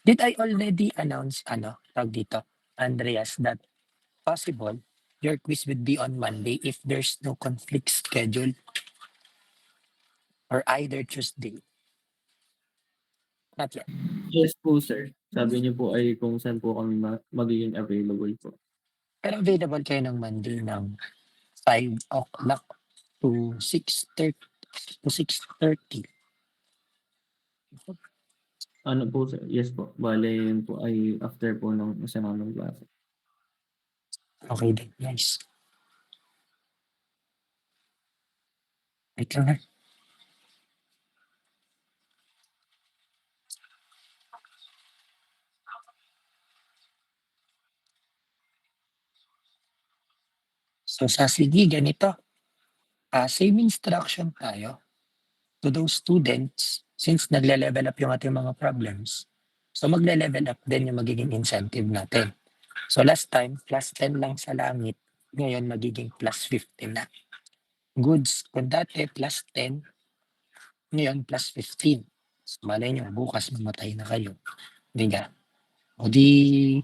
Did I already announce tawag dito, Andreas, that possible your quiz would be on Monday if there's no conflict schedule or either Tuesday? Not yet. Yes po, sir. Sabi niyo po ay kung saan po kami magiging available po. Pero available kayo ng Monday ng 5 o'clock to 6:30. Ano po, sir? Yes po. Bale yun po ay after po ng isa naming klase. Okay then, nice. Wait lang ha. So sa sige ganito, same instruction tayo to those students since nagle-level up yung ating mga problems. So magle-level up din yung magiging incentive natin. So last time, +10 lang sa langit, ngayon magiging +15 na. Goods, kung dati +10, ngayon +15. So malay nyo, bukas mamatay na kayo. Di ba? O di,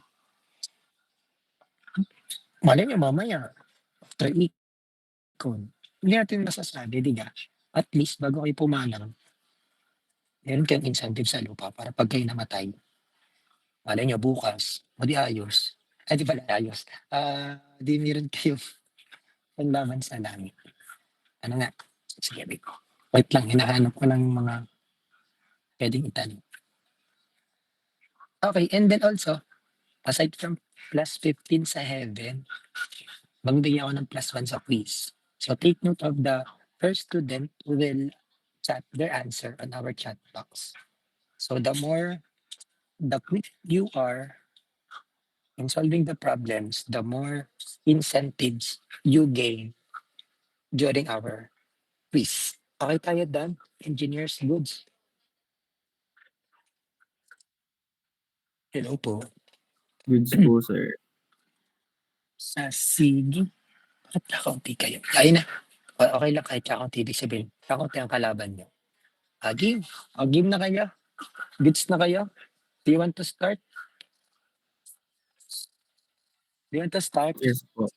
malay nyo mamaya, after econ, hindi natin masasabi, di ba? At least, bago kayo pumalang, meron kayong incentive sa lupa para pag kayo namatay, malay nyo bukas, o di ayos. Ay, di pala ayos. Di meron kayong panlaban sa langit. Ano nga? Sige, wait lang, hinahanap ko ng mga pwedeng itanong. Okay, and then also, aside from +15 sa heaven, magbigyan ako ng +1 sa quiz. So take note of the first student who will chat their answer on our chat box. So the quick you are in solving the problems, the more incentives you gain during our quiz. Okay tayo done? Engineers, goods. Hello po. Goods po, sir. Sa sige. Bakit kakaunti kayo? Kaya na. Okay lang kahit kakaunti. Ibig sabihin, kakaunti ang kalaban nyo. Game. Game na kayo. Goods na kayo. Do you want to start? Do you want to start? Yes po.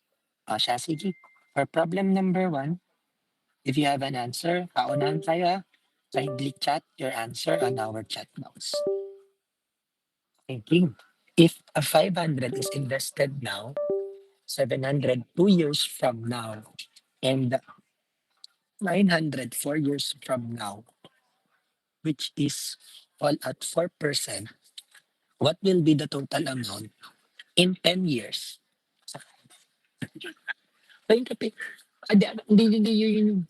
Siya, sige. For problem number 1, if you have an answer, paunahan tayo. Kindly chat your answer on our chat box. Thinking. If a 500 is invested now, 700 2 years from now, and 900 4 years from now, which is all at 4%, what will be the total amount in 10 years? Ayun kape. Hindi, yun.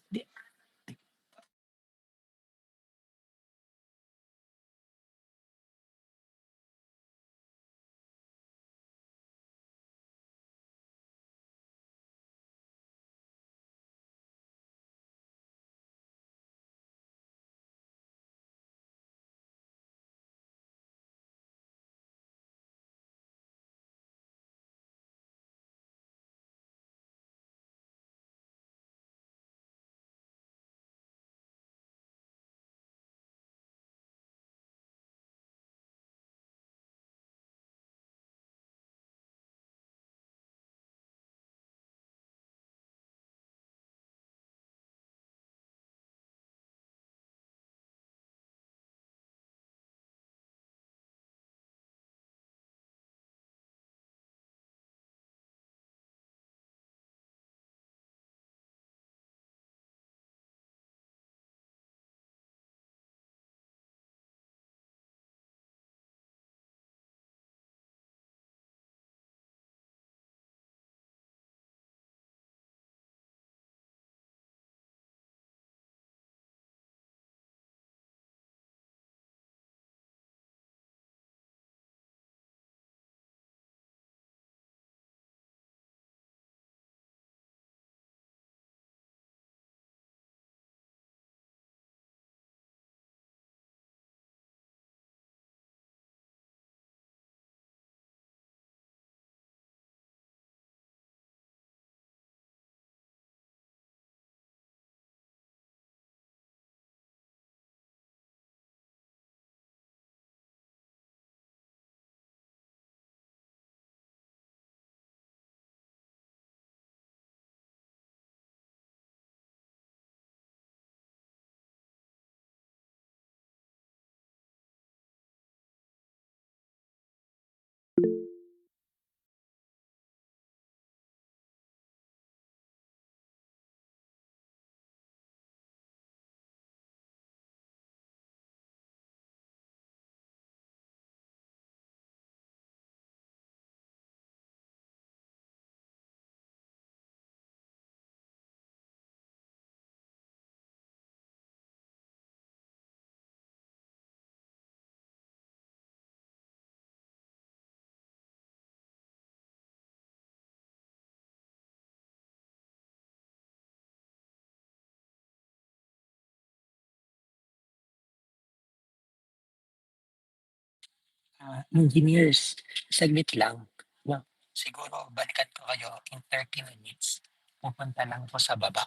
Engineers, saglit lang, 'no? Siguro balikan ko kayo in 30 minutes. Pupunta lang ako sa baba.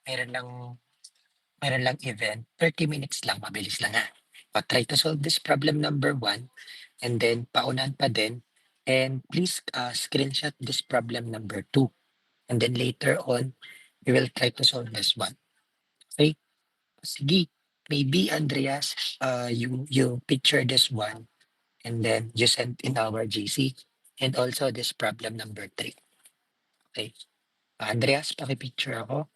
Meron lang meron lang event, 30 minutes lang, mabilis lang, ha. Try to solve this problem number one, and then paunahan pa din, and please, screenshot this problem number two, and then later on, we will try to solve this one, okay? Sige, maybe Andreas, you picture this one, and then you send in our GC, and also this problem number three, okay? Andreas, paki-picture ako,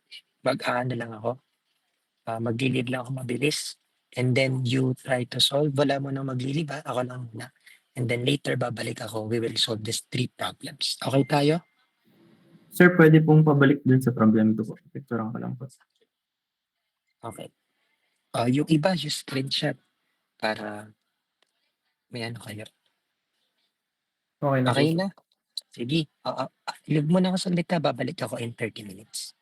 mag-aano lang ako, maglilid lang ako mabilis, and then you try to solve. Wala munang maglilib, ako lang muna. And then later babalik ako, we will solve these three problems. Okay tayo? Sir, pwede pong pabalik dun sa problem ko po. Picturean ko lang po. Okay. Yung iba, yung screenshot para may ano kayo. Okay na po, Okay sir. na? Sige. Leave mo na ako saglit, babalik ako in 30 minutes.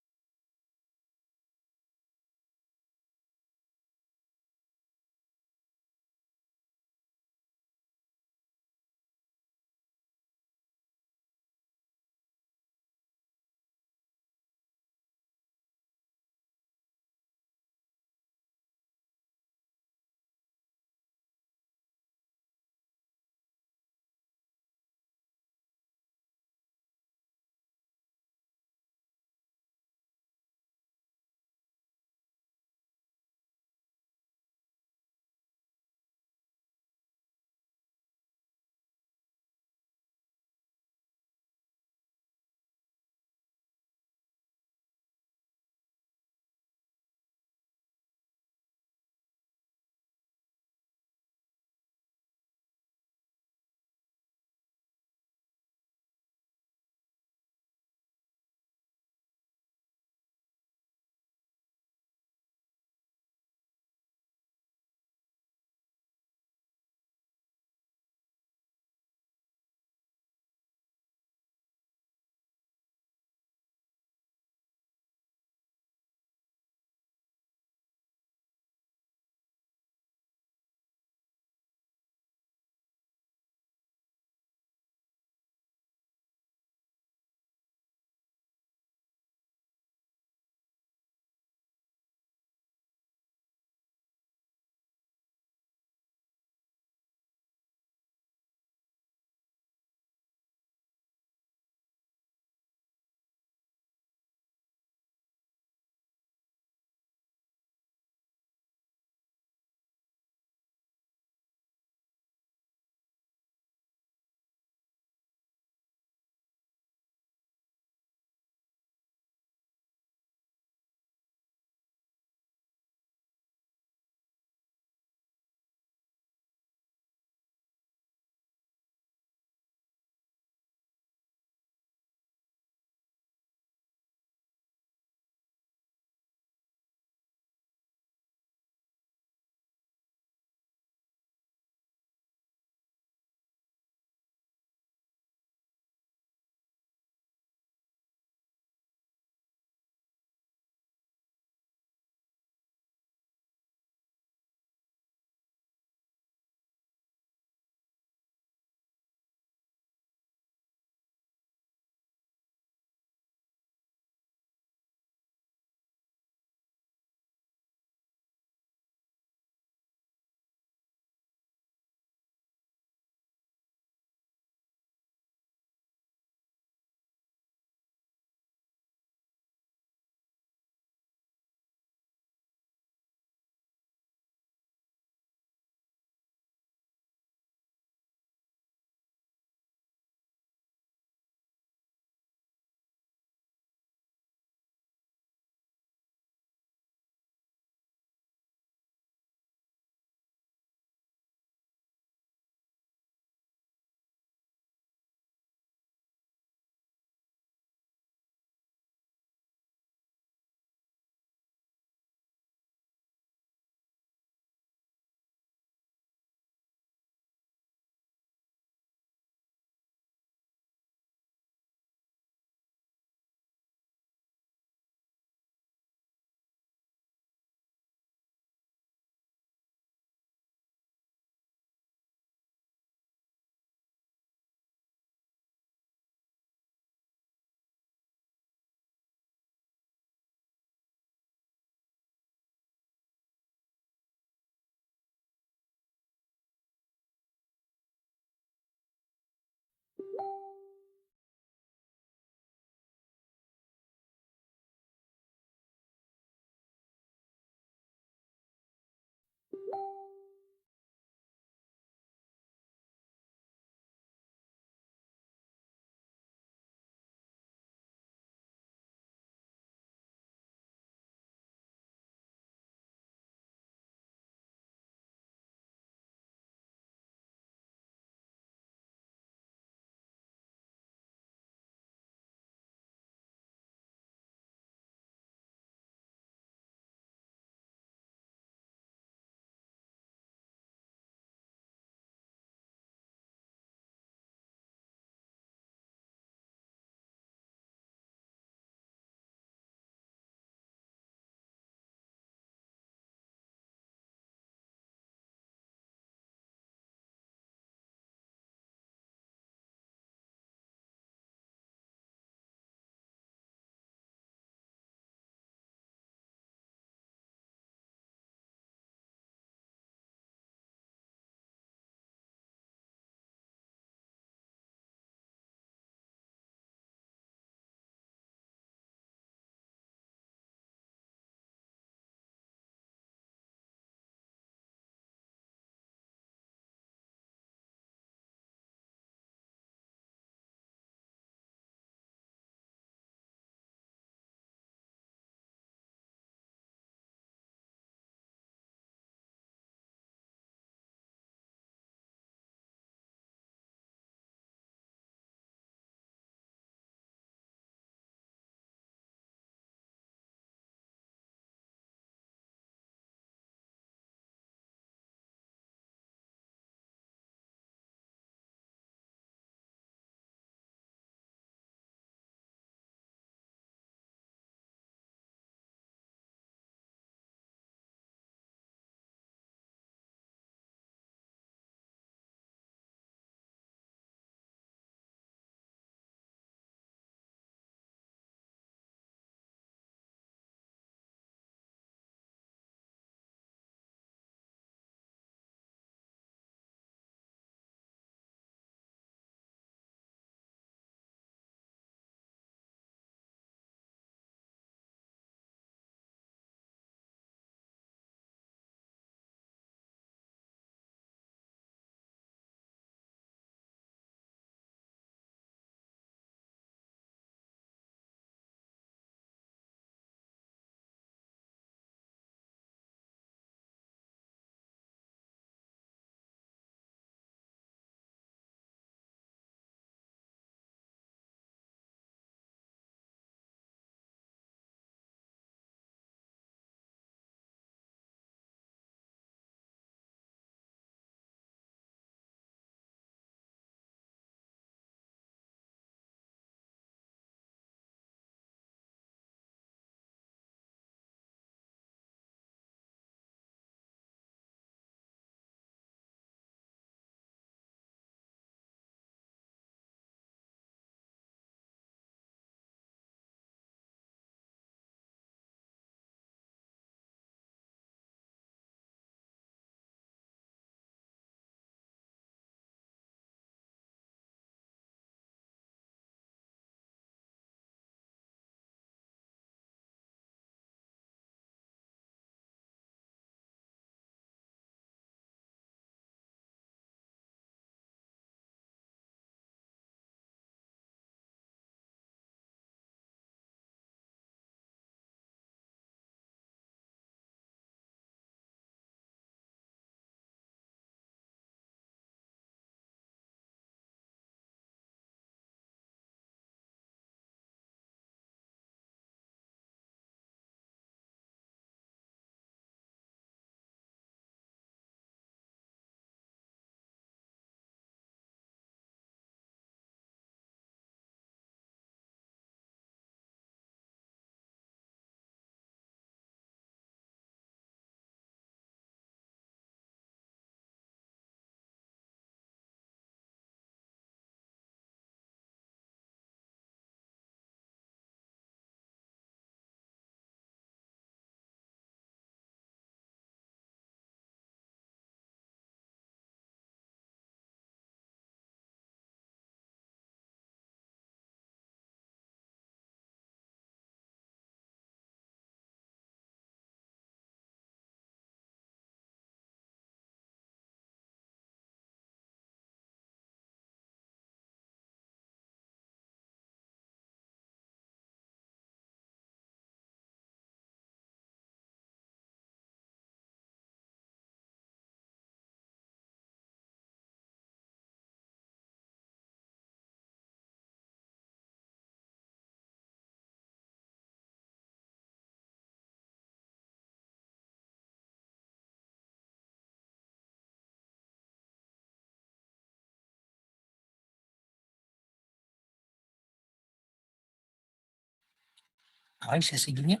Okay, so sige nga.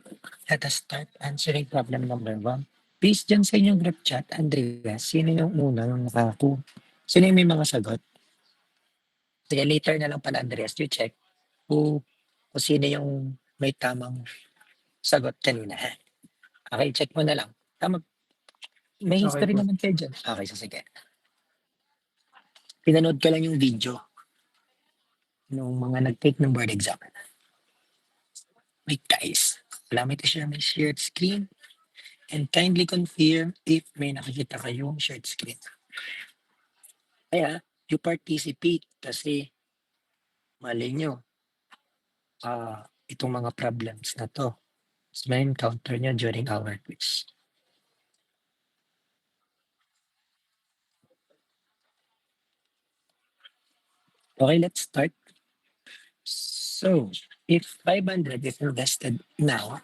Let us start answering problem number 1. Based dyan sa inyong group chat, Andrea, sino yung unang sino yung may mga sagot? Sige, later na lang pala, Andreas, you check kung sino yung may tamang sagot kanina. Ha? Okay, check mo na lang. Tama, may Okay history po. naman kayo dyan. Okay, so sige. Pinanood ko lang yung video nung mga nag-take ng board exam. Wait, guys. Allow me to share my shared screen and kindly confirm if may nakikita kayong shared screen. Kaya, you participate kasi mali nyo, itong mga problems na to. May encounter nyo during our quiz. Okay, let's start. So, if 500 is invested now,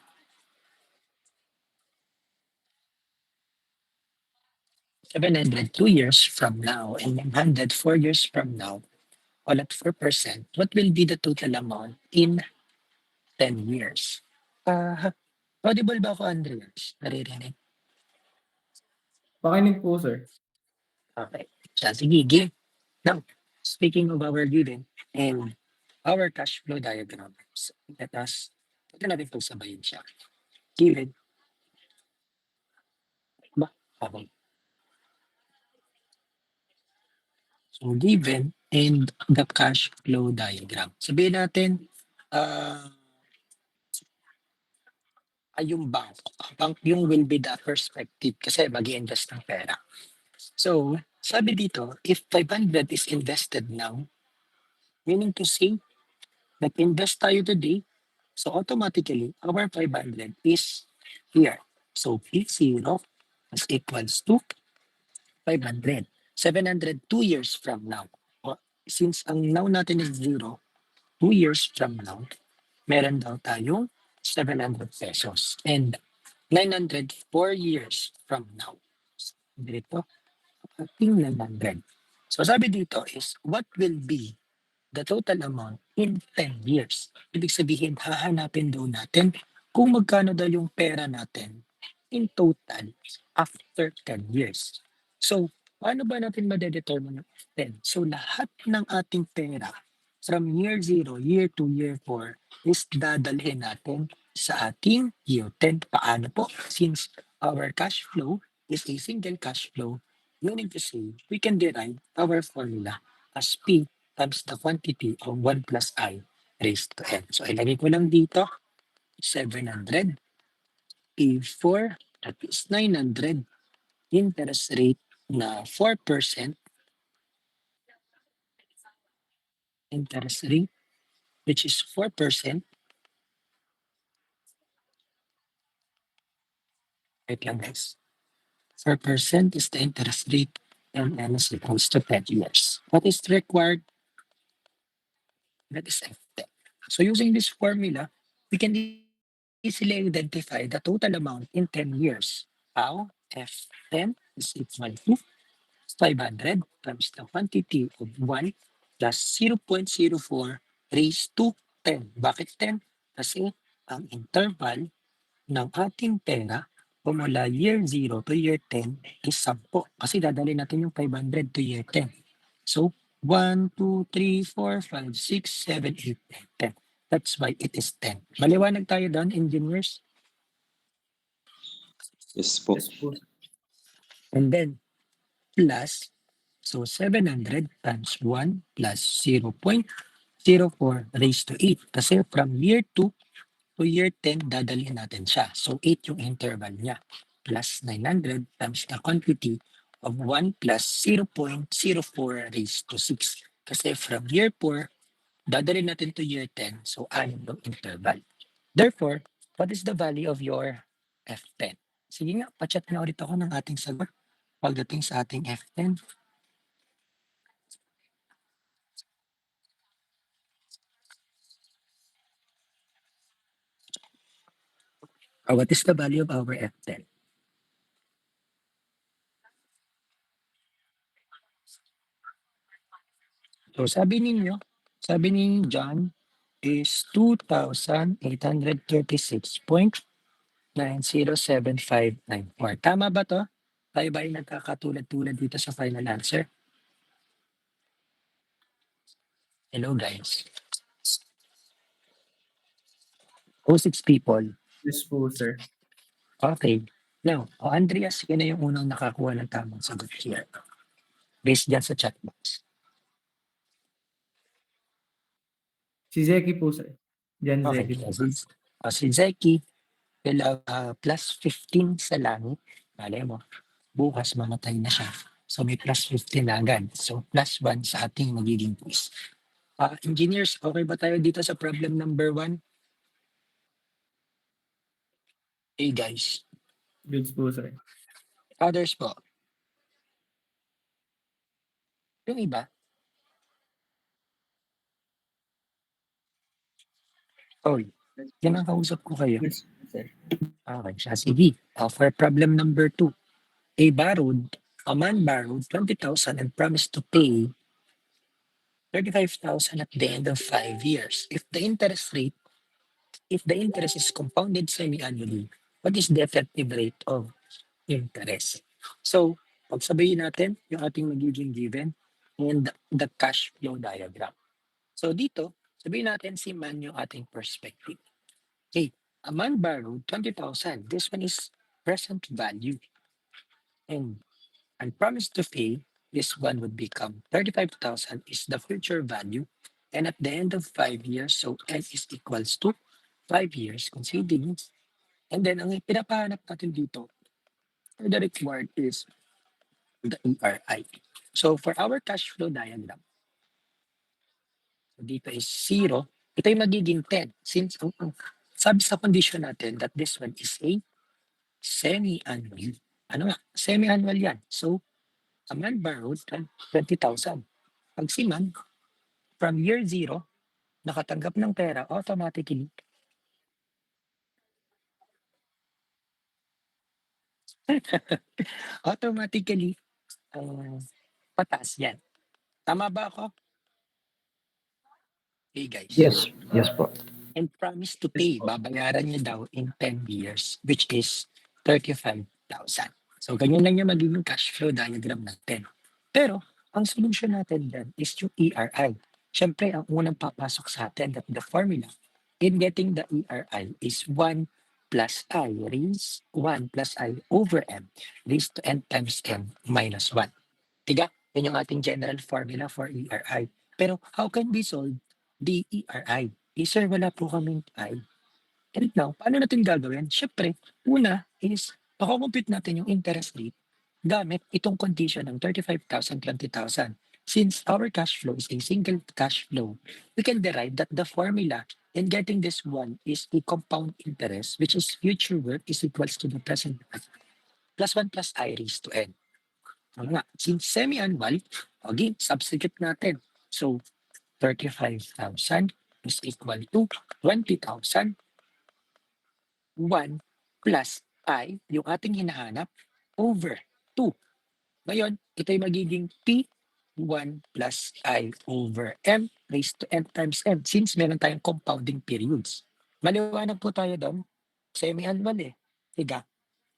700 2 years from now, and 900 4 years from now, all at 4%, what will be the total amount in 10 years? Audible ba ako, Andreas? Naririnig? Pakinig po, sir. Okay. Siya, sige, game. Now, speaking of our given and our cash flow diagrams, let us, ito natin pagsabayin siya. Given, ba? Okay. So, given and the cash flow diagram. Sabihin natin, yung bank. Bank yung will be the perspective kasi mag invest ng pera. So, sabi dito, if 500 is invested now, meaning to say, nag-invest tayo today, so automatically, our 500 is here. So, P0 is equals to 500. 700 2 years from now. Since ang now natin is 0, 2 years from now, meron daw tayong 700 pesos. And 900 4 years from now. Dito, ating 900. So sabi dito is, what will be the total amount in 10 years? Ibig sabihin, hahanapin daw natin kung magkano daw yung pera natin in total after 10 years. So, paano ba natin madedetermine yung 10? So, lahat ng ating pera from year 0, year 2, year 4 is dadalhin natin sa ating year 10. Paano po? Since our cash flow is a single cash flow, meaning to say, we can derive our formula as P times the quantity of 1 plus I raised to n. So, ilagay ko lang dito, 700 A4, that is 900, interest rate na 4%, interest rate, which is 4%. Wait lang guys. 4% is the interest rate and n is equals to 10 years. What is required? That is F10. So using this formula, we can easily identify the total amount in 10 years. How? F10 is equal to 500 times the quantity of 1 plus 0.04 raised to 10. Bakit 10? Kasi ang interval ng ating pera mula year 0 to year 10 is 10. Kasi dadali natin yung 500 to year 10. So, 1, 2, 3, 4, 5, 6, 7, 8, 9, 10. That's why it is 10. Maliwanag tayo doon, engineers. Yes po. Yes po, sir. And then, plus, so 700 times 1 plus 0.04 raised to 8. Kasi from year 2 to year 10, dadalhin natin siya. So 8 yung interval niya. Plus 900 times the quantity of 1 plus 0.04 raised to 6. Kasi from year 4, dadalhin natin to year 10. So 6 yung interval. Therefore, what is the value of your F10? Sige nga, pachat na ulit ako ng ating sagot pagdating sa ating F10. What is the value of our F10? So sabi ni John, is 2,836.90759. Tama ba to? Tayo ba ay nagkakatulad-tulad dito sa final answer? Hello guys. O 6 people. Yes po, sir. Okay. Now, Andreas, yun na yung unang nakakuha ng tamang sagot here. Based dyan sa chat box. Si Zeki po, sir. Jan Okay. Zeki po. Si Zeki, plus 15 sa langit. Malay mo, bukas mamatay na siya. So may plus 15 na agad. So plus 1 sa ating magiging quiz. Engineers, okay ba tayo dito sa problem number 1? Hey guys. Goods po, sir. Others po. Yung iba. Oy, yan ang kausap ko kayo. Yes, sir. Okay, siya. Sige. For problem number 2. A man borrowed 20,000 and promised to pay 35,000 at the end of 5 years. If the interest is compounded semi-annually, what is the effective rate of interest? So, pagsabihin natin yung ating magiging given and the cash flow diagram. So dito, sabihin natin si man yung ating perspective. Okay, a man borrowed 20,000. This one is present value. And promised to pay, this one would become 35,000 is the future value. And at the end of 5 years, so N is equals to 5 years conceding. And then ang pinapahanap natin dito, the required is the ERI. So for our cash flow diagram, dito is 0. Ito yung magiging 10. Since sabi sa condition natin that this one is a semi-annual. Ano nga? Semi-annual yan. So, a man borrowed 20,000. Pag si man, from year 0, nakatanggap ng pera, automatically, pataas yan. Tama ba ako? Hey guys. Yes po. And promise to Yes pay, po. babayaran niya daw in 10 years, which is 35,000. So, ganyan lang yung magiging cash flow diagram natin. Pero, ang solution natin dyan is yung ERI. Siyempre, ang unang papasok sa atin that the formula in getting the ERI is 1 plus I raised 1 plus I over M raised to N times M minus 1. Tiga, yan yung ating general formula for ERI. Pero how can we solve the ERI? Sir, wala po kaming I. And now, paano natin gagawin? Siyempre, una is, makakompute natin yung interest rate gamit itong condition ng 35,000, 20,000. Since our cash flow is a single cash flow, we can derive that the formula in getting this one is a compound interest, which is future work is equals to the present work, plus 1 plus I raised to N. Ano nga, since semi-annual, again, substitute natin. So, 35,000 is equal to 20,000, 1 plus I, yung ating hinahanap, over 2. Ngayon, ito yung magiging P 1 plus I over M raised to N times M since meron tayong compounding periods. Maliwanag po tayo doon. Semi-annual eh. Diga.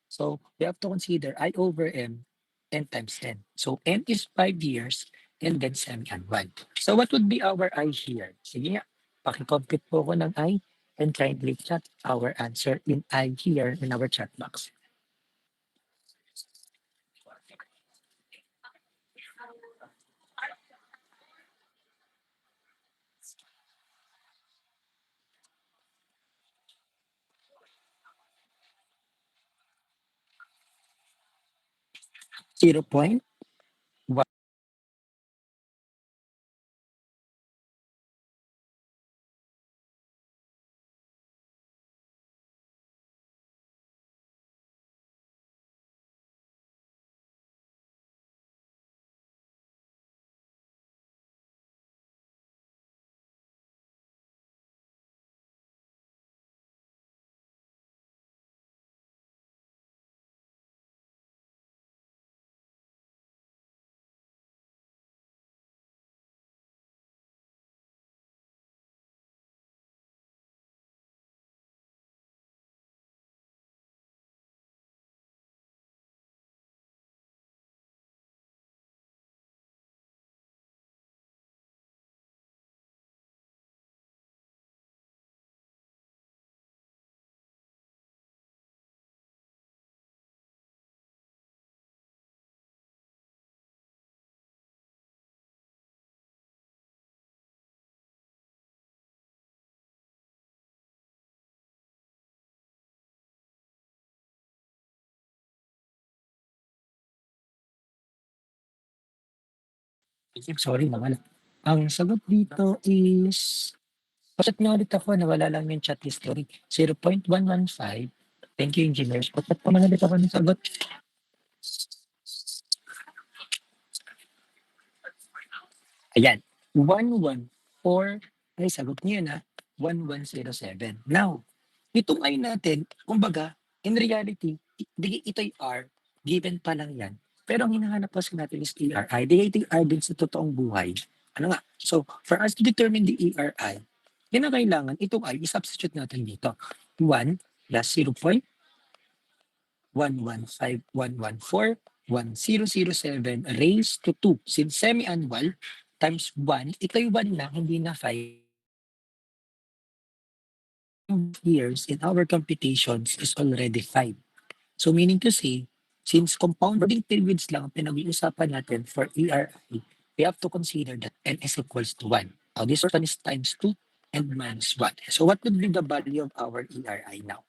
So we have to consider I over M, N times N. So N is 5 years and then semi-annual. So what would be our I here? Sige nga, pakicompute po ko ng I and kindly chat our answer in I here in our chat box. Zero point Sorry nawala. Ang sagot dito is pa-check niyo ulit ako nawala lang yung chat history, 0.115. Thank you engineers. Pa-check pa man ulit ako ng sagot. Ayan, 114 ay sagot niyo yun, 1107. Now, itong ay natin, kumbaga, in reality, ito'y R, given pa lang yan. Pero ang hinahanap kasi natin is ERI. Di R din sa totoong buhay. Ano nga? So, for us to determine the ERI, kinakailangan itong I, i-substitute natin dito. 1 plus 0.115114 raised to 2. Since semi-annual, times 1, ito'y 1 na, hindi na 5 years in our computations is already 5. So meaning to say, since compounding periods lang ang pinag-iusapan natin for ERI, we have to consider that n is equals to 1. Now this one is times 2 and minus 1. So what would be the value of our ERI now?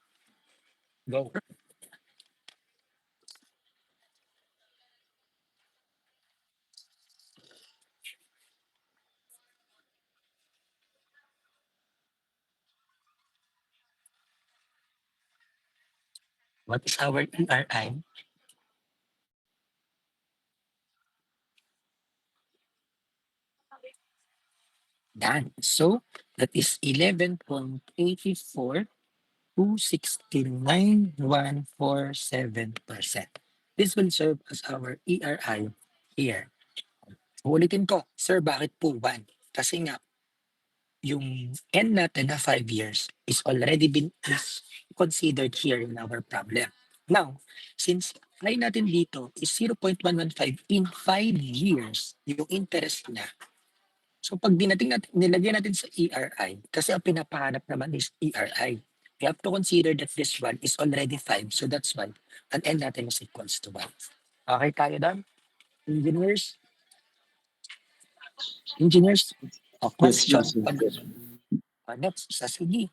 Go. What is our ERI? Done. So that is 11.84 to 69,147%. This will serve as our ERI here. Ulitin ko, sir, bakit po 1? Kasi nga, yung N natin na 5 years is already been is considered here in our problem. Now, since I natin dito is 0.115 in 5 years, yung interest niya. So pag dinating natin, nilagyan natin sa ERI, kasi ang pinapahanap naman is ERI. We have to consider that this one is already 5. So that's why ang N natin is equals to 1. Okay tayo doon? Engineers? Engineers? A Yes, question? yes, yes. Next, sa sige.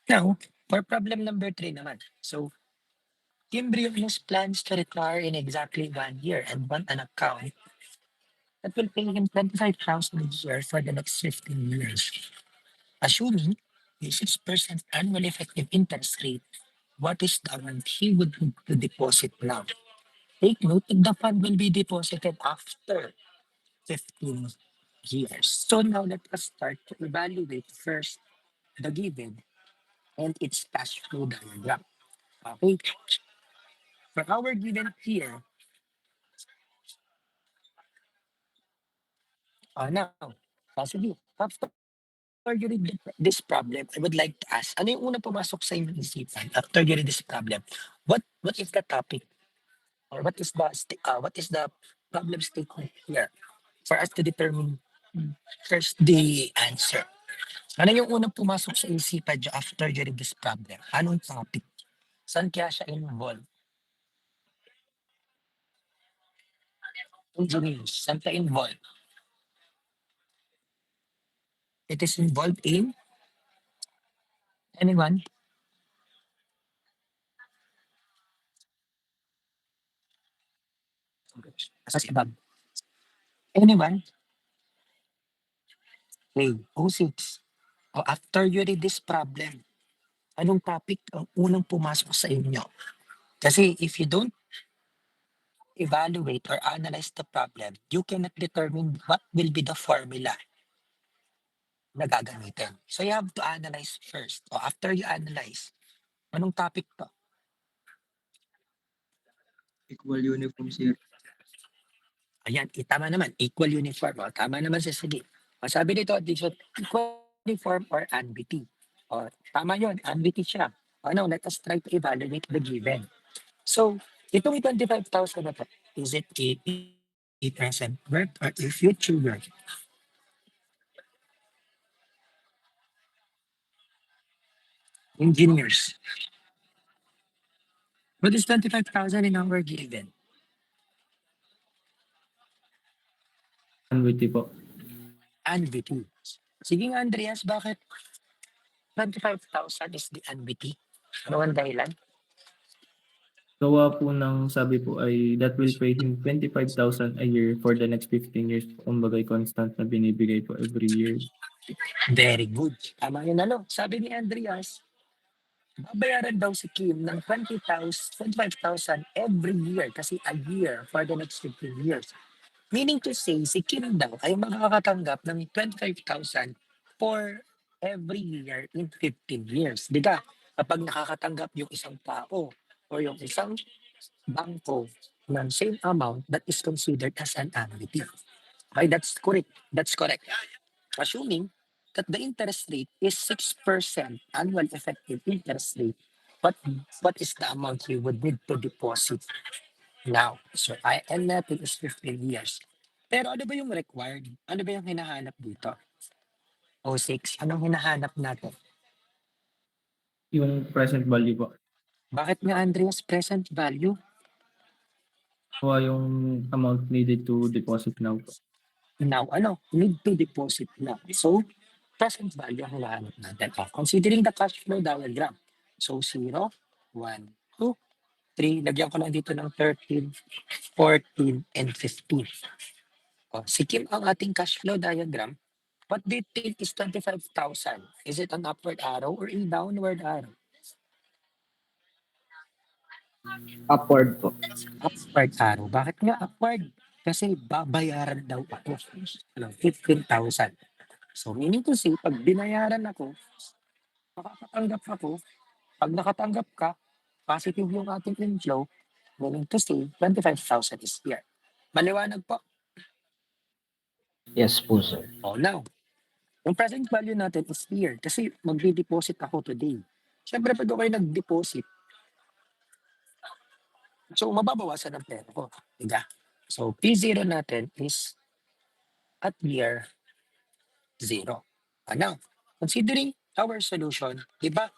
Now, for problem number 3 naman. So, Kimbrius plans to retire in exactly 1 year and want an account that will pay him 25,000 a year for the next 15 years. Assuming a 6% annual effective interest rate, what is the amount he would need to deposit now? Take note that the fund will be deposited after 15 years. So now let us start to evaluate first the given and its cash flow diagram. Okay, for our given here, now, possibly, after you read this problem, I would like to ask, ano yung unang pumasok sa inyong isipan after you read this problem? What is the topic or what is the problem statement here for us to determine first the answer? Ano yung unang pumasok sa isipan nyo after you read this problem? Anong topic? Saan kaya siya involved? Engineers, saan ka involved? It is involved in anyone? Asas above. Anyone? Okay, O6. O after you read this problem, anong topic ang unang pumasok sa inyo? Kasi if you don't evaluate or analyze the problem, you cannot determine what will be the formula na gagamitin. So you have to analyze first. O after you analyze, anong topic to? Equal uniform series. Ayan, tama naman, equal uniform. O, tama naman si Sige. O, sabi nito, equal uniform or unwitty. O, tama yun, unwitty siya. O, now, let us try to evaluate the given. So, itong 25,000 na to, is it a present worth or a future worth? Engineers. What is 25,000 in our given? Annuity po. Unwitty. Sige nga, Andreas, bakit? 25,000 is the annuity. Ano ang dahilan? Gawa po ng sabi po ay that will pay him 25,000 a year for the next 15 years. Kumbaga constant na binibigay po every year. Very good. Tama yun ano. Sabi ni Andreas, babayaran daw si Kim ng 25,000 every year kasi a year for the next 15 years. Meaning to say, si Kim daw ay makakatanggap ng 25,000 for every year in 15 years. Di ba? Kapag nakakatanggap yung isang tao o yung isang bangko ng same amount, that is considered as an annuity. Okay, that's correct. That's correct. Assuming that the interest rate is 6% annual effective interest rate, what is the amount you would need to deposit now? So, IN natin is 15 years. Pero ano ba yung required? Ano ba yung hinahanap dito? O6, anong hinahanap natin? Yung present value po. Bakit nga Andreas present value? O yung amount needed to deposit now po. Now, need to deposit now. So, present value ang hinahanap natin. Considering the cash flow diagram. So, 0, 1, 2, 3. Lagyan ko lang dito ng 13, 14, and 15. Si Kim ang ating cash flow diagram. What do you think is 25,000? Is it an upward arrow or a downward arrow? Upward po. Upward arrow. Bakit nga upward? Kasi babayaran daw ako ng 15,000. So meaning to say, pag binayaran ako, makakatanggap ako. Pag nakatanggap ka, positive yung ating inflow, meaning to say, 25,000 is here. Maliwanag po. Yes po, sir. Now, yung present value natin is here kasi magde-deposit ako today. Siyempre, pag ako ay nag-deposit, so mababawasan ang pera ko. Diba? So, P0 natin is at year 0. Now, considering our solution, diba,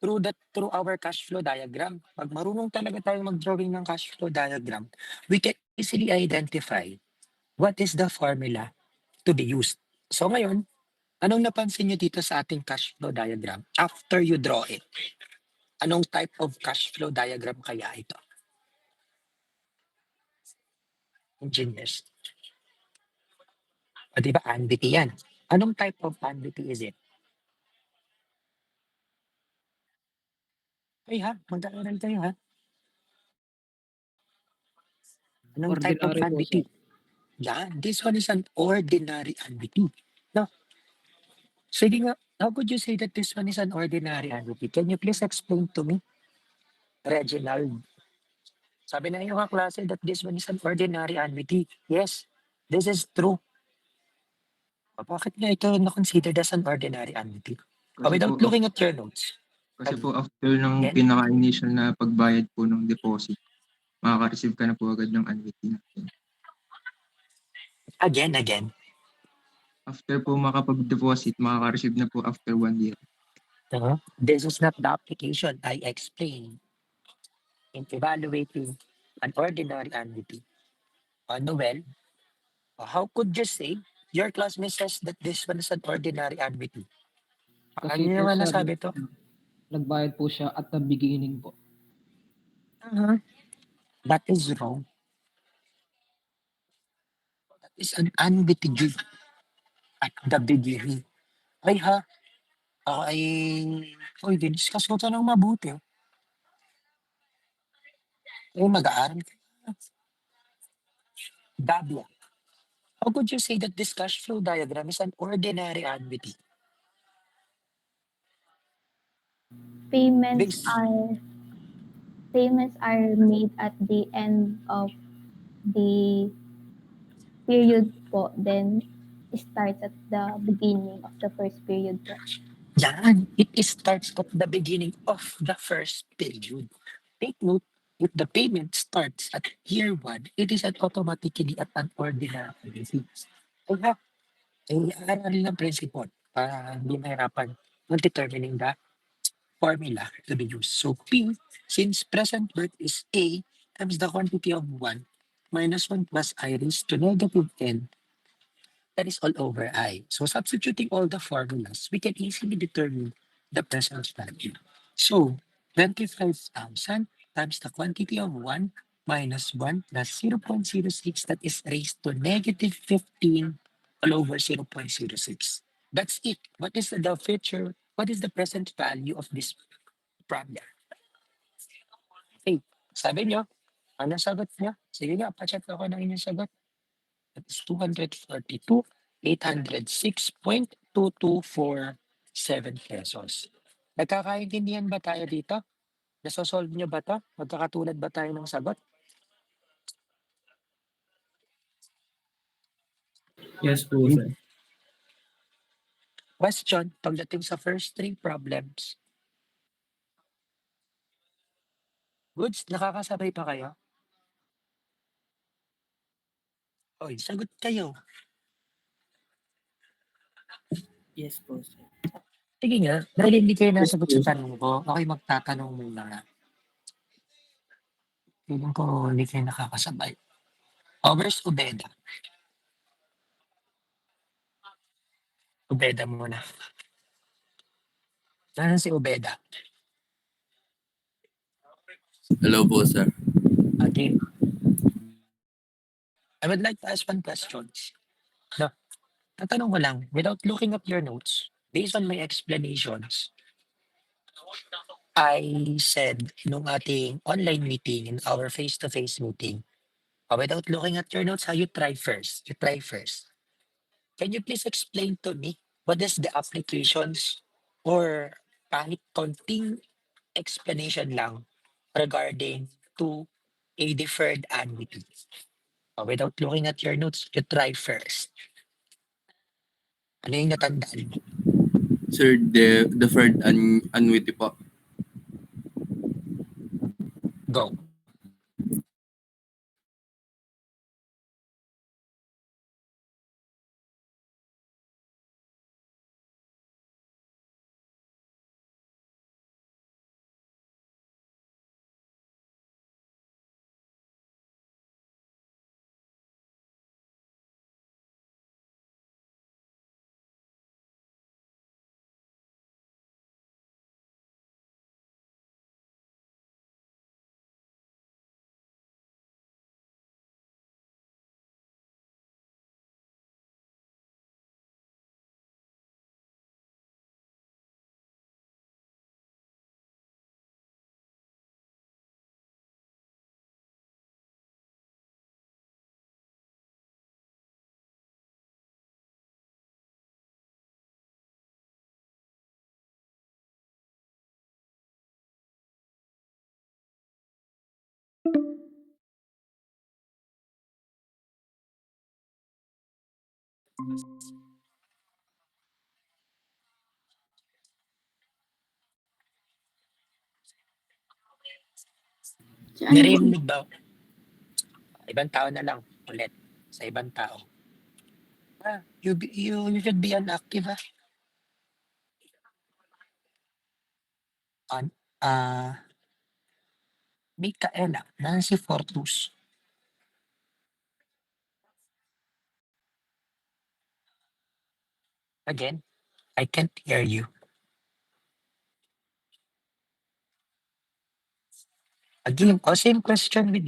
through our cash flow diagram, pag marunong talaga tayo mag-drawing ng cash flow diagram, we can easily identify what is the formula to be used. So ngayon, anong napansin nyo dito sa ating cash flow diagram after you draw it? Anong type of cash flow diagram kaya ito? Engineers. O diba, annuity yan. Anong type of annuity is it? Ay ha, mag-aaral kayo ha. Anong type of Ordinary po, annuity? sir. Yan, this one is an ordinary annuity. No? Sige nga, how could you say that this one is an ordinary annuity? Can you please explain to me, Reginald? Sabi na yung klase that this one is an ordinary annuity. Yes, this is true. Bakit nga ito na-considered as an ordinary annuity? Kasi Without po, looking at your notes. kasi po after ng Again? pinaka-initial na pagbayad po ng deposit, makaka-receive ka na po agad ng annuity natin. Again. After po makapag-deposit, makaka-receive na po after 1 year. This is not the application I explained in evaluating an ordinary annuity. Noel, how could you say your classmate says that this one is an ordinary annuity? Ano Kasi po, naman sir, nasabi to? nagbayad po siya at the beginning po. That is wrong. That is an annuity due at the beginning. Ay ha, diniscuss ko ito ng mabuti. Mag-aaral ka. Dabla. How could you say that this cash flow diagram is an ordinary annuity? Payments Base. are made at the end of the period po, then starts at the beginning of the first period po. Yan, it starts at the beginning of the first period. Take note, if the payment starts at year 1, it is automatically at an ordinary annuity. Kaya, aralin ng principle para hindi mahirapan when determining the formula to be used. So P, since present birth is A times the quantity of 1 minus 1 plus I raised to negative n that is all over I. So substituting all the formulas, we can easily determine the present value. So 25,000 times the quantity of 1 minus 1 plus 0.06, that is raised to negative 15 all over 0.06. That's it. What is the future? What is the present value of this problem? Okay, sabi nyo, ano sagot nyo? Sige nga, pa-check ako ng inyong sagot. That is 242, 806.2247 pesos. Nagkakaintindihan ba tayo dito? Nasosolve nyo ba to? Magkakatulad ba tayo ng sagot? Yes po, sir. Question, pagdating sa first three problems. Goods, nakakasabay pa kayo? Oy, sagot kayo. Yes po, sir. Sige nga, dahil hindi kayo nasagot sa tanong ko, ako'y magtatanong muna nga. Feeling ko hindi kayo nakakasabay. Oh, where's Ubeda? Ubeda muna. Nasaan si Ubeda? Hello po, sir. Okay. I would like to ask one question. No, tatanong ko lang, without looking up your notes, based on my explanations, I said nung ating online meeting, in our face-to-face meeting, without looking at your notes, how you try first. You try first. Can you please explain to me what is the applications or kahit konting explanation lang regarding to a deferred annuity? Without looking at your notes, you try first. Ano yung natandaan mo? Sir, deferred annuity po. Go. Sir, ano po? Narinig ba? Ibang tao na lang ulit. Sa ibang tao. You should be inactive ah. An, Micaela, Nancy Fortus. Again, I can't hear you. Again, same question with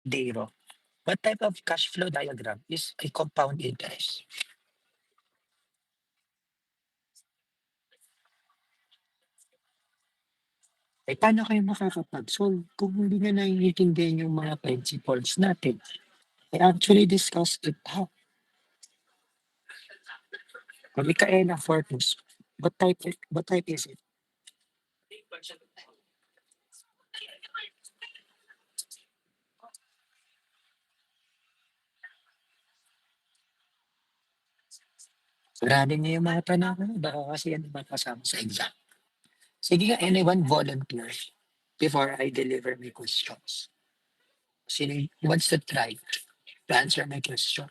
Dero. What type of cash flow diagram is a compound interest? Paano kayo makakapag-solve kung hindi na naiintindihan yung mga principles natin? I actually discussed it how. Kung Micaela Fortus, what type is it? Grabe niyo yung mga tanong ko. Baka kasi yan naman kasama sa exam. Sige nga, anyone volunteer before I deliver my questions? Sino wants to try to answer my question?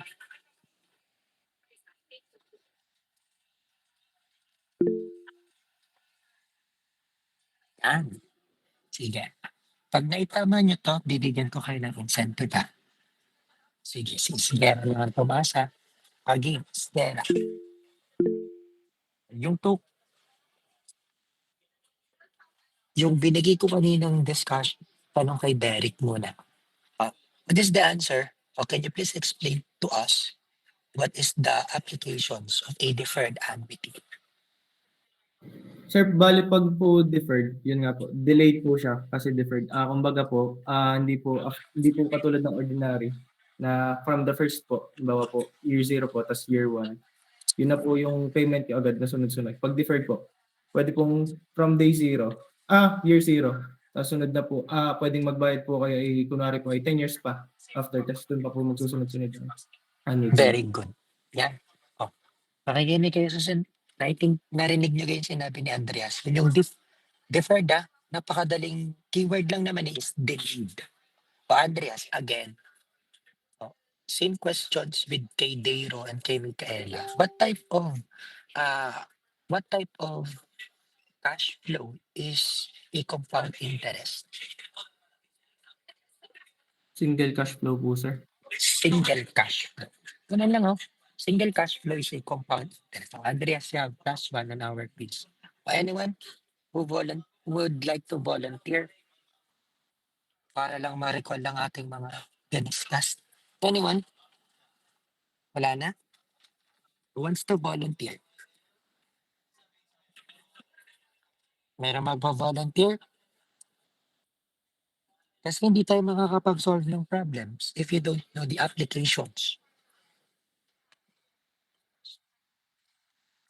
Yan. Sige. Pag naitama nyo to, bibigyan ko kayo ng incentive ha. Sige, si Stella naman tumasa. Again, Stella. Yung to, yung binigay ko kaninang discussion, tanong kay Derek muna. What is the answer? Or can you please explain to us what is the applications of a deferred annuity? Sir, bali pag po deferred, yun nga po, delayed po siya kasi deferred. Kumbaga po, hindi po katulad ng ordinary na from the first po, bawa po, year 0 po, tas year 1. Yun na po yung payment niyo agad na sunod-sunod. Pag deferred po, pwede pong from day 0, year 0, tas sunod na po, pwedeng magbayad po kayo kunwari po ay 10 years pa after, tas dun pa po magsusunod-sunod yung annuity. Very good. Yan. Oh. Nakikinig kayo sa narinig niyo kayo yung sinabi ni Andreas. Yun yung deferred napakadaling keyword lang naman is delayed. O Andreas, again, same questions with kay Deiro and kay Micaela. What type of cash flow is a compound interest? Single cash flow po, sir. Single cash flow. Ganun lang Single cash flow is a compound interest. So, Andreas, you have +1 on our quiz. Anyone who would like to volunteer para lang ma-recall lang ating mga discuss? Anyone? Wala na? Who wants to volunteer? Meron magpa-volunteer? Kasi hindi tayo makakapag-solve ng problems if you don't know the applications.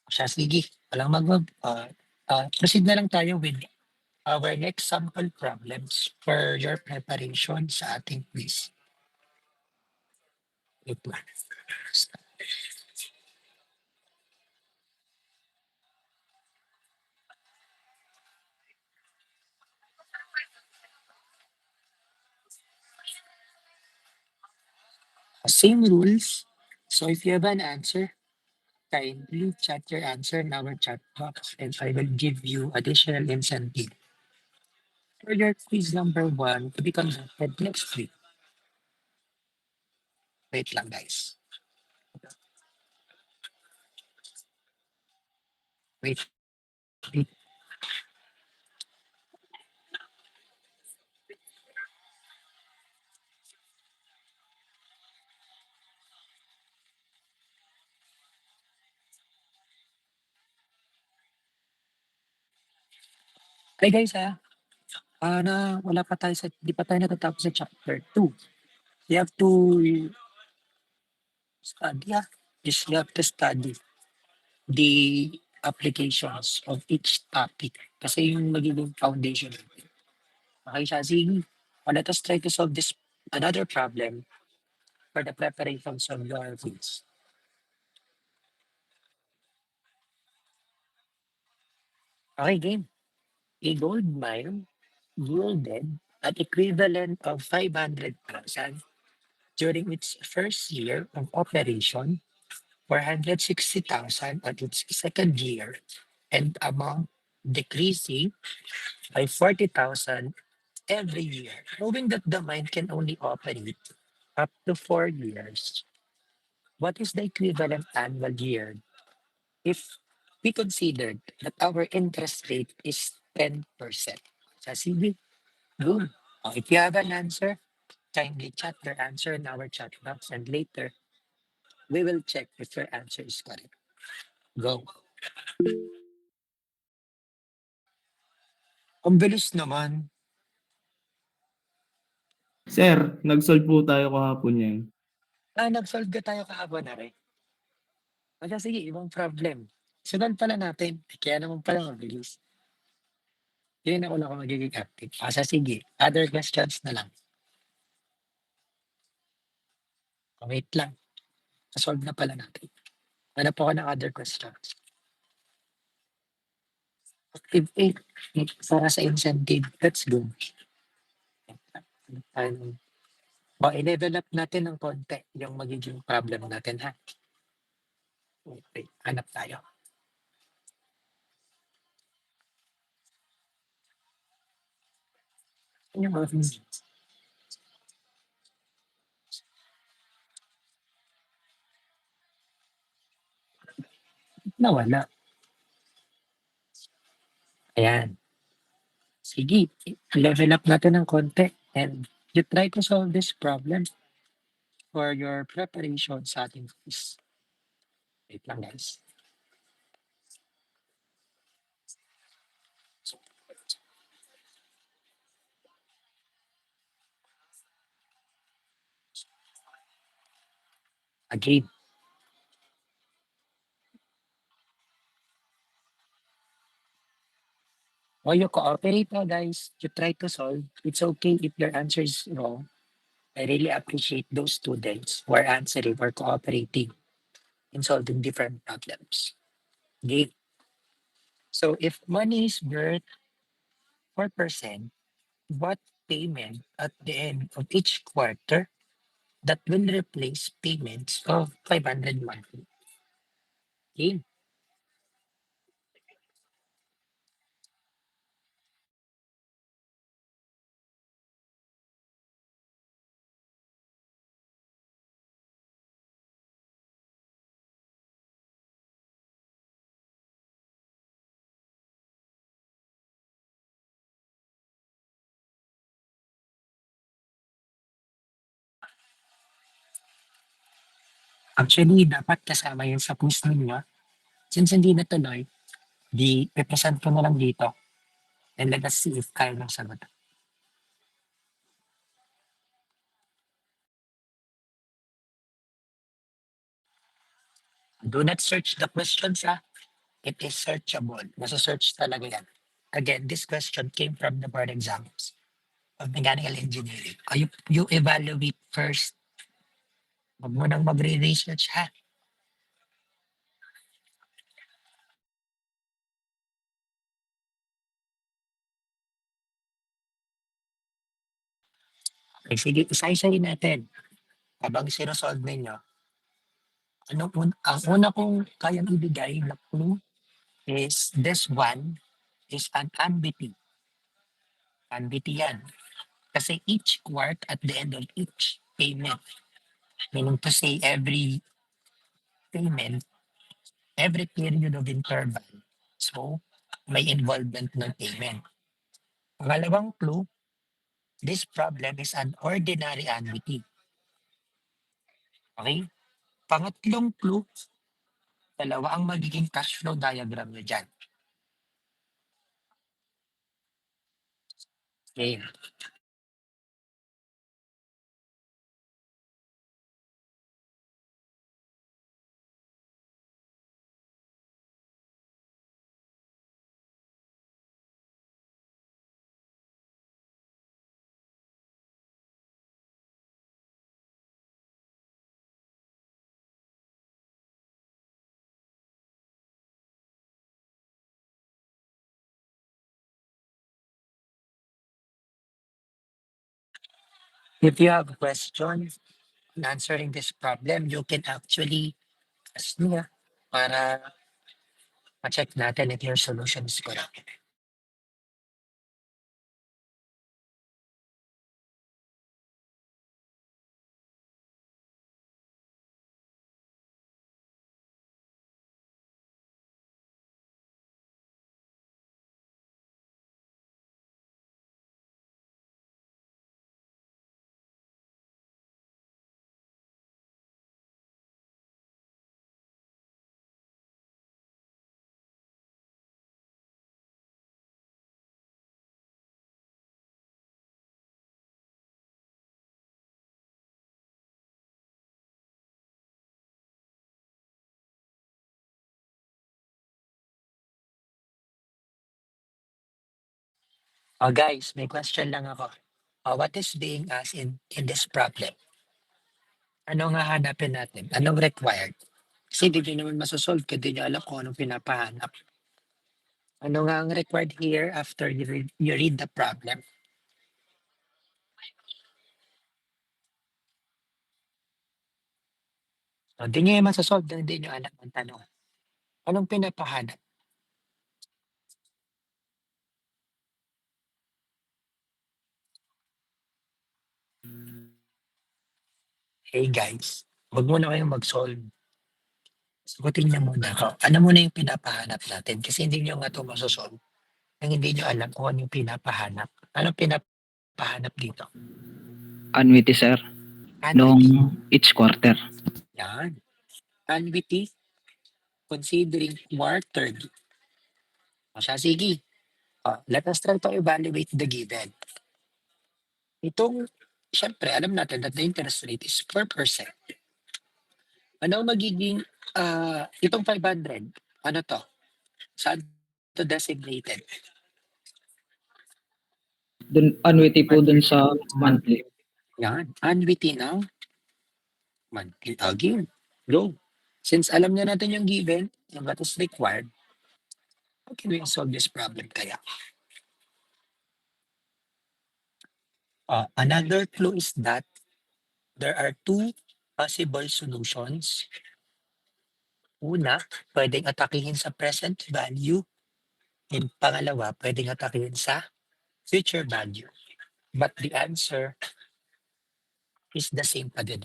Siya, sige. Proceed na lang tayo with our next sample problems for your preparation sa ating quiz. Ito. Same rules. So if you have an answer, kindly chat your answer in our chat box and I will give you additional incentive for your quiz number 1 to be conducted next week. Wait lang guys. Wait. Hey guys wala pa tayo di pa tayo natatapos sa chapter 2. You have to study you have to study the applications of each topic kasi yung magiging foundation natin. Okay siya, sige. Let us try to solve this another problem for the preparations of your quiz. Okay, game. A gold mine yielded an equivalent of 500,000 during its first year of operation, 460,000 at its second year, and amount decreasing by 40,000 every year. Knowing that the mine can only operate up to 4 years, what is the equivalent annual yield if we considered that our interest rate is 10%? Sa sige, boom. If you have an answer, kindly chat your answer in our chat box and later we will check if your answer is correct. Go. Ang bilis naman. Sir, nag-solve po tayo kahapon yan. Nag-solve ka tayo kahapon na rin. Sige, ibang problem. Sundan pala natin. Kaya naman pala mabilis. Yun ako lang magiging active. Sige, other questions na lang. Wait lang. Solve na pala natin. Hanap ako ng other questions. Active 8. Para sa incentive. Let's go. I-level up natin ng konti yung magiging problem natin, ha? Okay, hanap tayo. Yung mga nawala. Ayan. Sige, level up natin ng konti and you try to solve this problem for your preparation sa ating quiz. Wait lang guys. Again, or you cooperate guys. You try to solve. It's okay if your answer is wrong. I really appreciate those students who are answering or cooperating in solving different problems. Okay. So if money is worth 4%, what payment at the end of each quarter that will replace payments of 500 monthly? Okay. Actually, dapat kasama yun sa quiz ninyo. Since hindi natuloy, di represent ko na lang dito. And let us see if kaya ng sagot. Do not search the questions It is searchable. Nasa-search talaga yan. Again, this question came from the board exams of mechanical engineering. You evaluate first. Huwag mo nang magre-research ha. Okay, sige, isa-isahin natin. Habang sinusolve ninyo, ang una kong kayang ibigay na clue is this one is an ambity. Ambity yan. Kasi each quart at the end of each payment, meaning to say every payment, every period of interval. So, may involvement ng payment. Pangalawang clue, this problem is an ordinary annuity. Okay? Pangatlong clue, dalawa ang magiging cash flow diagram nyo dyan. Okay. If you have questions on answering this problem, you can actually ask me para ma-check natin if your solution is correct. Oh guys, may question lang ako. What is being asked in this problem? Ano nga hanapin natin? Anong required? Kasi di nyo naman masosolve kasi di nyo alam kung anong pinapahanap. Ano nga ang required here after you read the problem? So, di nyo yung masosolve na hindi nyo alam ang tanong. Anong pinapahanap? Hey guys, huwag muna kayong mag-solve. Sagutin niyo muna ako. Ano muna yung pinapahanap natin? Kasi hindi niyo nga ito masosolve nang hindi niyo alam kung ano yung pinapahanap. Anong pinapahanap dito? Annuity, sir. Noong Annuity. each quarter. Yan. Annuity considering quarterly. O siya, sige. Let us try to evaluate the given. Itong, syempre, alam natin that the interest rate is 4%. Ano ang magiging, itong 500? Ano to? Saan to designated? Annuity po dun sa monthly. Yan. Annuity ng monthly. Again, go. Since alam na natin yung given, and what is required, how can we solve this problem kaya? Another clue is that there are two possible solutions. Una, pwedeng atakihin sa present value. And pangalawa, pwedeng atakihin sa future value. But the answer is the same pa din.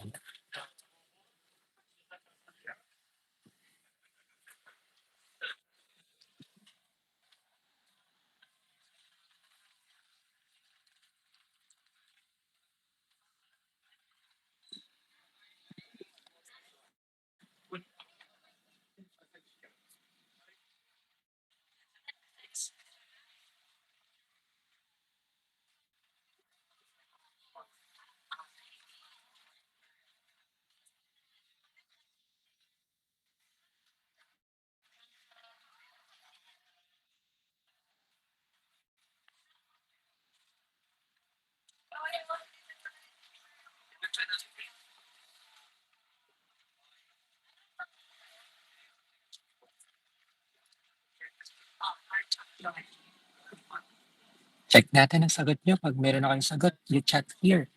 Check natin ang sagot nyo. Pag meron na kayong sagot, you chat here.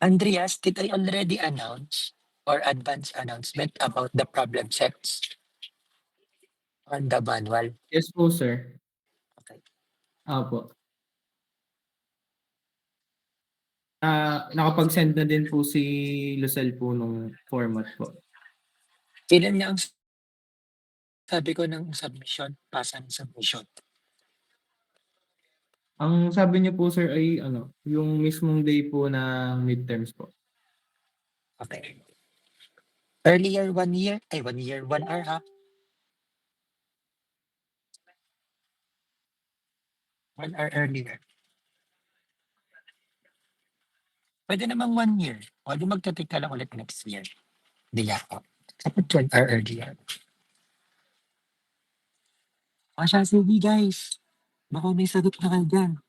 Andreas, did I already announce or advance announcement about the problem sets on the manual? Yes po, sir. Okay. Opo. Nakapag-send na din po si Lucel po nung format po. Kailan niya ang sabi ko ng submission, pasa ng submission? Ang sabi niyo po, sir, ay yung mismong day po ng midterms po. Okay. Earlier 1 year, 1 hour ha? 1 hour earlier. Pwede namang 1 year. O di magtatik ka lang ulit next year. Di ako. Dapat 1 hour earlier. O siya, sige guys. Baka may sagot na kayo dyan.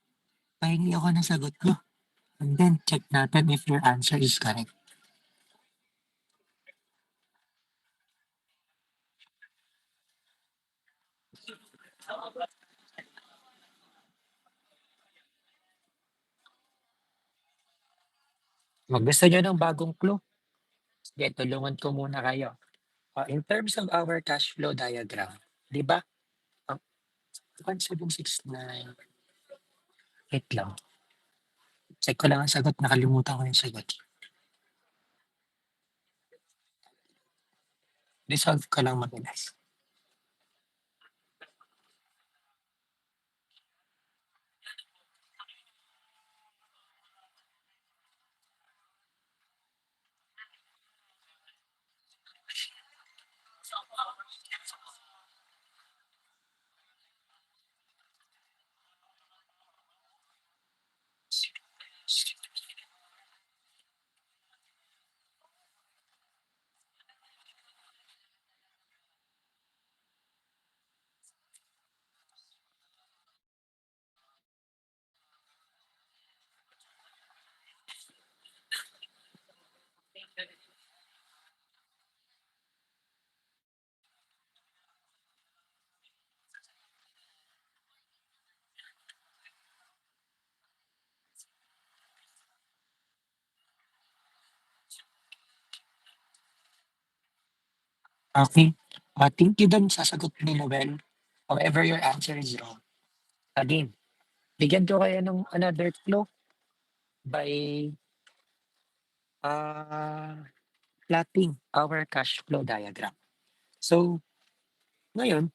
Pahingi ako ng sagot nyo. And then check natin if your answer is correct. Kung gusto nyo ng bagong clue, sige, tulungan ko muna kayo. In terms of our cash flow diagram, di ba? Ang 1769. Wait lang. Check ko lang ang sagot. Nakalimutan ko yung sagot. Resolve ko lang mabilis. Okay. Thank you dun sa sagot ni Noel. However, your answer is wrong. Again, bigyan ko kayo ng another clue by plotting our cash flow diagram. So, ngayon,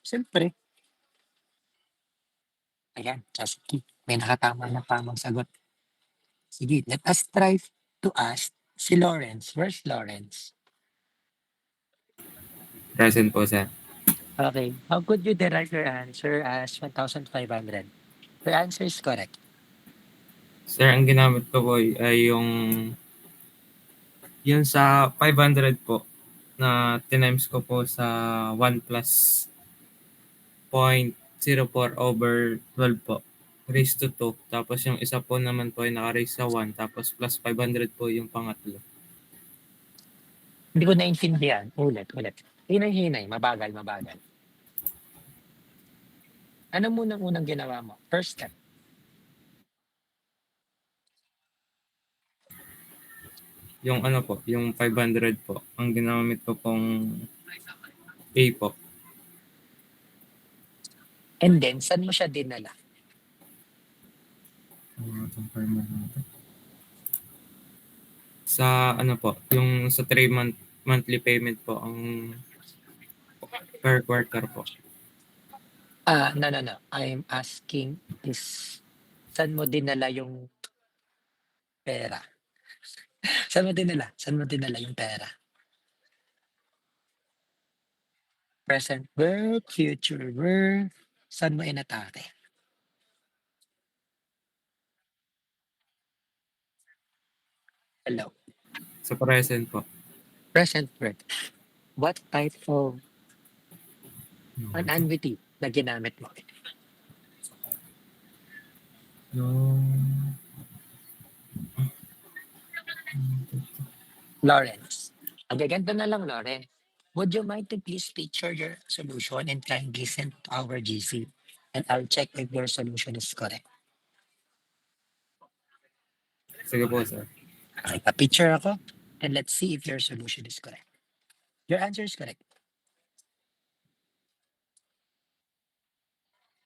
siyempre, ayan, Chasky, may nakatama na tamang sagot. Sige, let us try to ask si Lawrence. Where's Lawrence? Present po, sir. Okay, how could you derive your answer as 1,500? Your answer is correct. Sir, ang ginamit ko po ay yung sa 500 po na times ko po sa 1 plus 0.04/12 po. Raised to 2. Tapos yung isa po naman po ay naka-raise sa 1. Tapos plus 500 po yung pangatlo. Hindi ko naintindihan. Ulit. Hinay, mabagal. Ano unang ginawa mo? First step. Yung ano po, yung 500 po. Ang ginamit ko pong A po. And then, saan mo siya dinala? Sa ano po, yung sa 3 monthly payment po ang per quarter po. No. I'm asking is, saan mo dinala yung pera? Saan mo dinala yung pera? Present work, future work, saan mo inatake? Hello. Sa present po. Present work. What type of annuity na ginamit mo? Yung Lawrence. Okay, ganito na lang, Lawrence. Would you mind to please picture your solution and kindly send to our GC? And I'll check if your solution is correct. sige po, sir. Okay, pa-picture ako. And let's see if your solution is correct. Your answer is correct.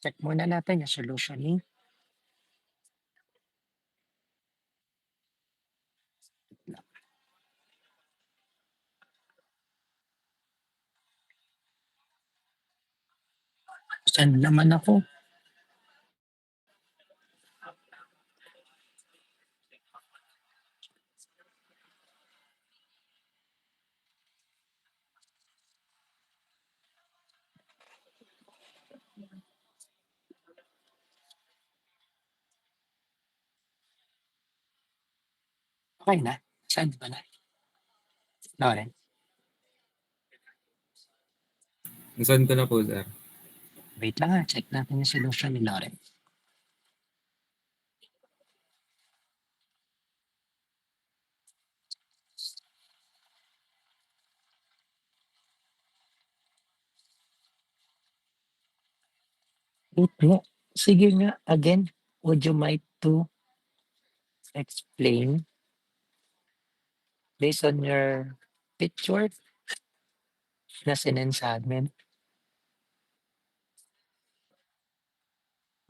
Check muna natin yung solution ni saan naman ako? Okay na. Saan ba na? Lawrence. Nasaan ko na po, sir. Wait lang ha. Check natin yung solution ni Lawrence. Wait nga. Sige nga. Again, would you mind to explain based on your picture na sinend sa amin?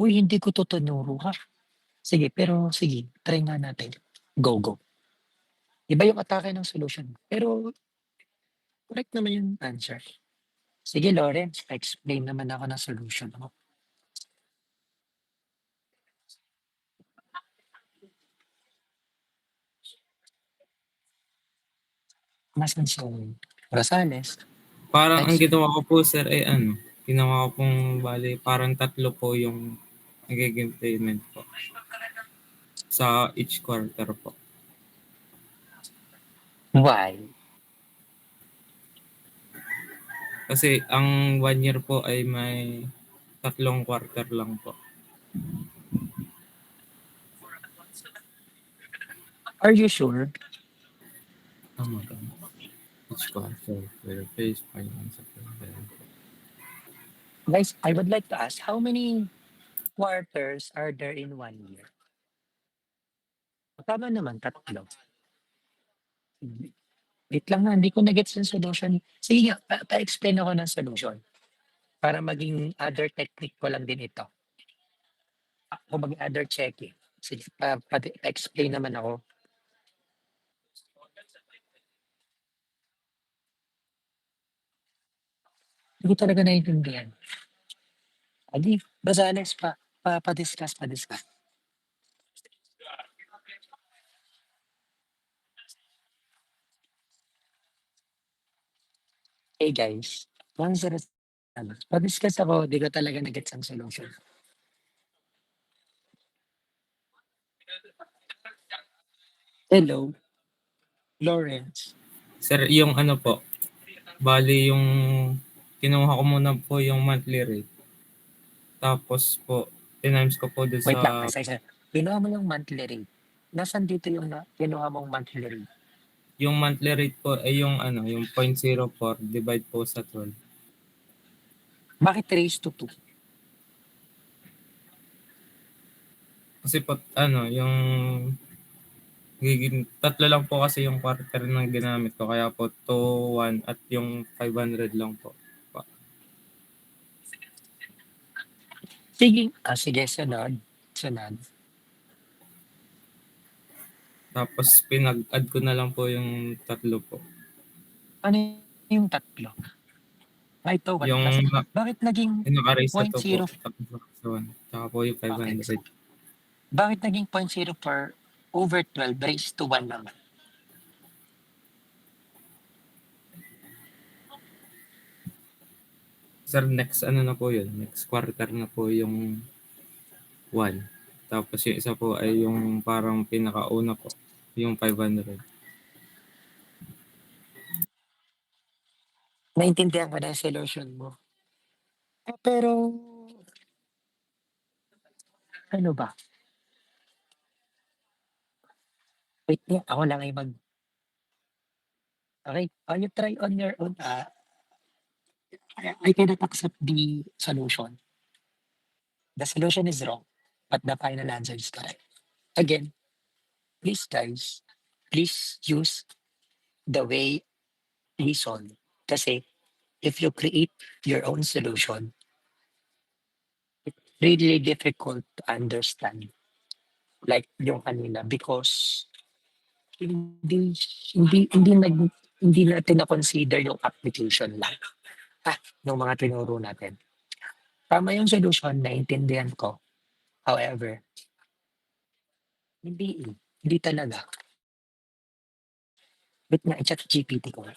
Uy, hindi ko to tinuro ha. Sige, pero sige, try nga natin. Go. Iba yung atake ng solution. Pero correct naman yung answer. Sige, Lawrence, explain naman ako ng solution mo. Nasaan si Rosales? Parang ang Next. ginawa ko po, sir, ay ginawa ko pong bali, parang 3 po yung nagiging payment po. Sa each quarter po. Why? Kasi ang 1 year po ay may 3 quarter lang po. Are you sure? Tama. Each quarter, per phase, finance. Guys, I would like to ask, how many quarters are there in 1 year? Tama naman, 3. Wait lang nga, hindi ko na-gets yung solution. Sige nga, pa-explain ako ng solution. Para maging other technique ko lang din ito. Ako maging other checking. Sige, pa-explain naman ako. Hindi ko talaga naiintindihan. Adi, Basales pa-discuss. Hey guys, once pa-discuss ako, di ko talaga na-gets ang solution. Hello, Lawrence. Sir, yung ano po, bali yung kinuha ko muna po yung monthly rate. Tapos po, tinimes ko po dun Wait lang, sa isa. Kinuha mo yung monthly rate. Nasaan dito yung kinuha mong monthly rate? yung monthly rate po ay yung ano, yung 0.04 divide po sa 12. Bakit raised to 2? Kasi po ano, yung tatlo lang po kasi yung quarter na ginamit ko kaya po 2, 1 at yung 500 lang po. Sige, sunod. Tapos pinag-add ko na lang po yung tatlo po. Ano yung tatlo? Ito, 1 Yung plus. Bakit naging naka-raise na 0.0? to po. Tapos 1. Tsaka po yung 500. Bakit naging 0.0 per over 12 raised to 1 naman? Sir, next ano na po yun? Next quarter na po yung 1. Tapos yung isa po ay yung parang pinakauna po. Yung 500. Naintindihan ko na yung solution mo. Pero, ano ba? Wait nga, ako lang ay Okay, you try on your own. I cannot accept the solution. The solution is wrong, but the final answer is correct. Again, please guys, please use the way reason. Kasi if you create your own solution, it's really difficult to understand. Like yung kanina, because hindi hindi natin na-consider yung application lang ng mga tinuro natin. Tama yung solution, naintindihan ko. However, hindi talaga. Wait nga, i-chat GPT ko.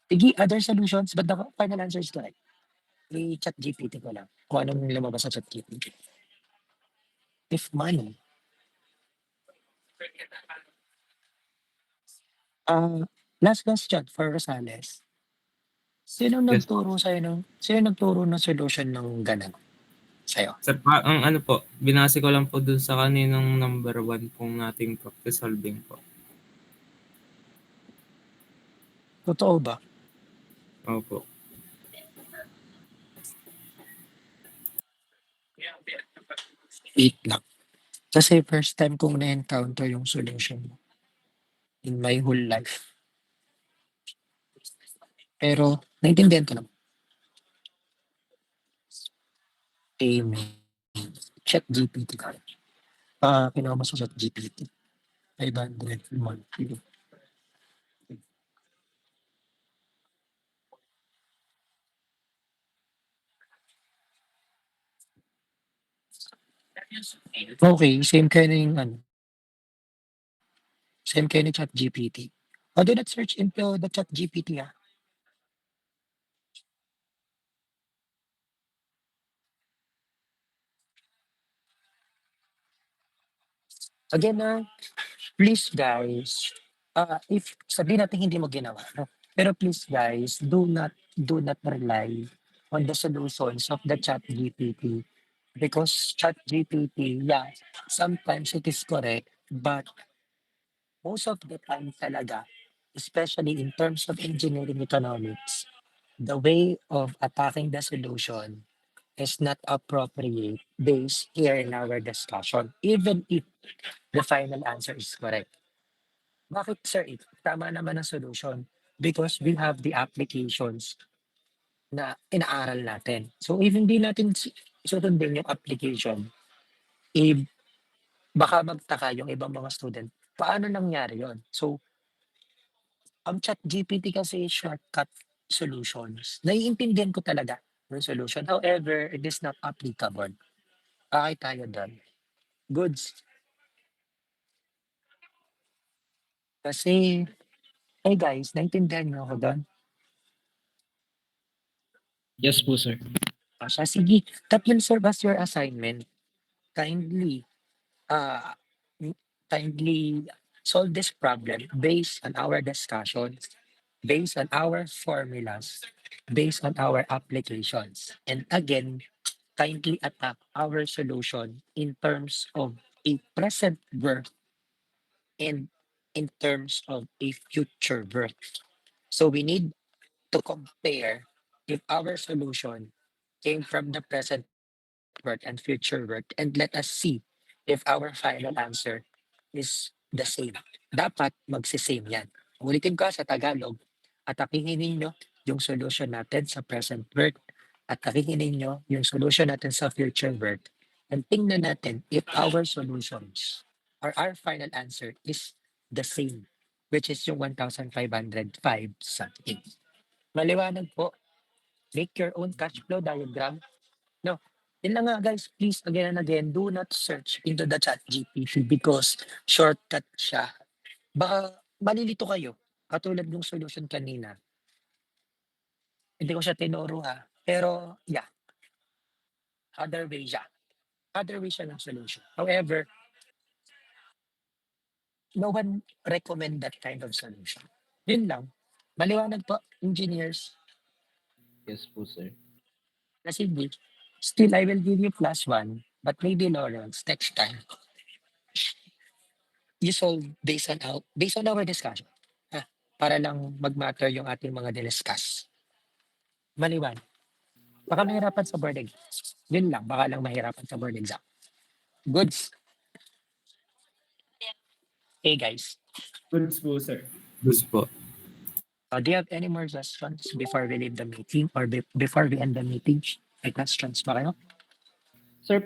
Sige, other solutions, but the final answer is correct. I-chat GPT ko lang kung anong lumabas sa chat GPT. If money. Last question for Rosales. Sino Yes. nagturo ng solution ng ganun sa'yo? Sir, ang ano po, binase ko lang po dun sa kaninang number 1 pong nating practice solving po. Totoo ba? Opo. Wait lang. Kasi first time kong na-encounter yung solution mo in my whole life. Pero, naintindihan ko naman. Amen. Chat GPT ka. Kinuha mo sa chat GPT. 500 monthly. Okay, same kayo na yung same kayo ni chat GPT. Do not search into the chat GPT ha. Again please guys, if sabihin natin hindi mo ginawa, no? Pero please guys, do not rely on the solutions of the chat GPT. Because chat GPT, yeah, sometimes it is correct, but most of the time talaga, especially in terms of engineering economics, the way of attacking the solution is not appropriate based here in our discussion, even if the final answer is correct. Bakit sir? Tama naman ang solution. Because we have the applications na inaaral natin. So if hindi natin susundin yung application, baka magtaka yung ibang mga student, paano nangyari yon? So, ang ChatGPT kasi shortcut solutions. Naiintindihan ko talaga yung solution. However, it is not applicable. Bakit tayo doon? Goods. Kasi, hey guys, naiintindihan niyo ako doon? Yes po, sir. Siya, sige, that will serve as your assignment. Kindly, uh, kindly solve this problem based on our discussions, based on our formulas, based on our applications. And again, kindly attack our solution in terms of a present verb and in terms of a future verb. So we need to compare if our solution came from the present word and future word, and let us see if our final answer is the same. Dapat magsisame yan. Ulitin ko sa Tagalog, atakihin ninyo yung solution natin sa present word at atakihin ninyo yung solution natin sa future word. And tingnan natin if our solutions or our final answer is the same, which is yung 1,505 something. Maliwanag po. Make your own cash flow diagram. No, yun lang nga guys, please again and again, do not search into the chat GPT because shortcut siya. Baka malilito kayo, katulad ng solution kanina. Hindi ko siya tinuro ha, pero yeah, other way siya. Other way siya ng solution. However, no one recommend that kind of solution. Yun lang. Maliwanag po, engineers. Yes po, sir. Kasi still I will give you +1, but maybe Lawrence, next time, you solve based on our discussion. Para lang mag-matter yung ating mga discuss. Maliwan. Baka mahirapan sa board exam. Yun lang, baka lang mahirapan sa board exam. Goods. Hey guys, Goods po, sir. Goods po. do you have any more questions before we leave the meeting or before we end the meeting? May questions ba kayo? Sir,